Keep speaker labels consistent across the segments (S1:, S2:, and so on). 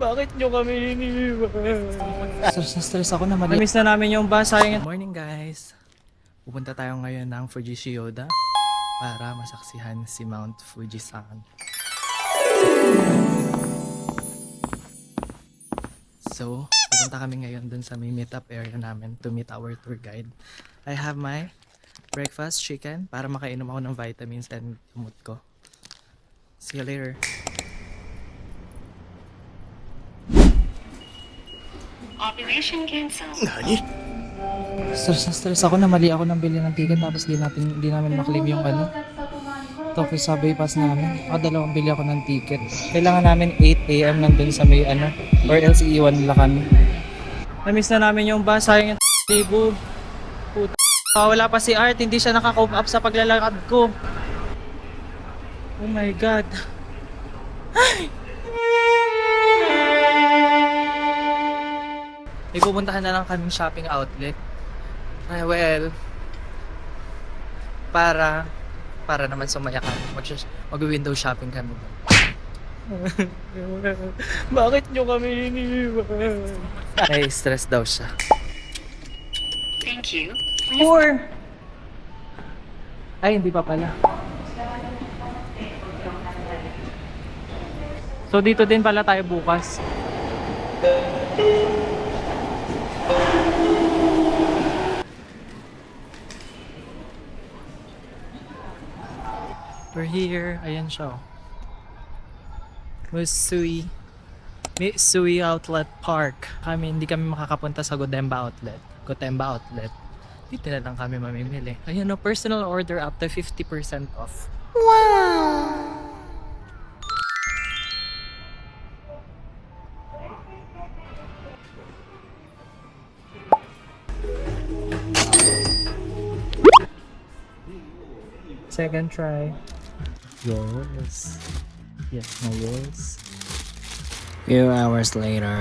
S1: Bakit nyo kami iniwan?
S2: Stress ako na mali.
S1: Namiss na namin yung bus. Sayang. Morning guys. Pupunta tayo ngayon ng Fuji Shiyoda para masaksihan si Mount Fujisan. So, pupunta kami ngayon dun sa may meetup area namin to meet our tour guide. I have my breakfast chicken para makainom ako ng vitamins and gamot ko. See you later.
S3: Operation cancel.
S2: Stress ako na mali ako nang bili ng ticket tapos di namin maklaim yung Tokyo Subway Pass namin. Dalawang bili ako ng ticket. Kailangan namin 8 AM nandun sa may or else iiwan nila kami.
S1: Namiss na namin yung bus. Sayang yung libo. Puta. Wala pa si Art. Hindi siya naka-cope up sa paglalakad ko. Oh my God. Ay! May pupuntahan na lang kaming shopping outlet. Ay, well, para naman sumaya kami. Mag-window shopping kami. Bakit nyo kami iniwan? Ay, stress daw siya.
S3: Thank you.
S1: Ay, hindi pa pala. So, dito din pala tayo bukas. We're here. Ayan siya. Mitsui Outlet Park. Hindi kami makakapunta sa Gotemba Outlet. Dito na lang kami mamimili. Ayan o, personal order up to 50% off. Wow! Second try. Yes. Yes, no yes. Few hours later.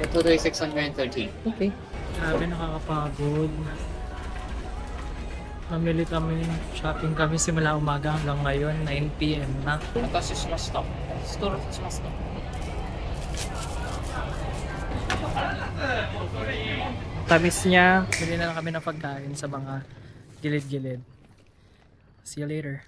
S4: Ito 630.
S1: Okay. Grabe, nakakapagod. Namili kami, shopping kami simula umaga hanggang ngayon, 9 PM na. Tamis niya, bili na lang kami ng pagkain sa mga gilid-gilid. See you later.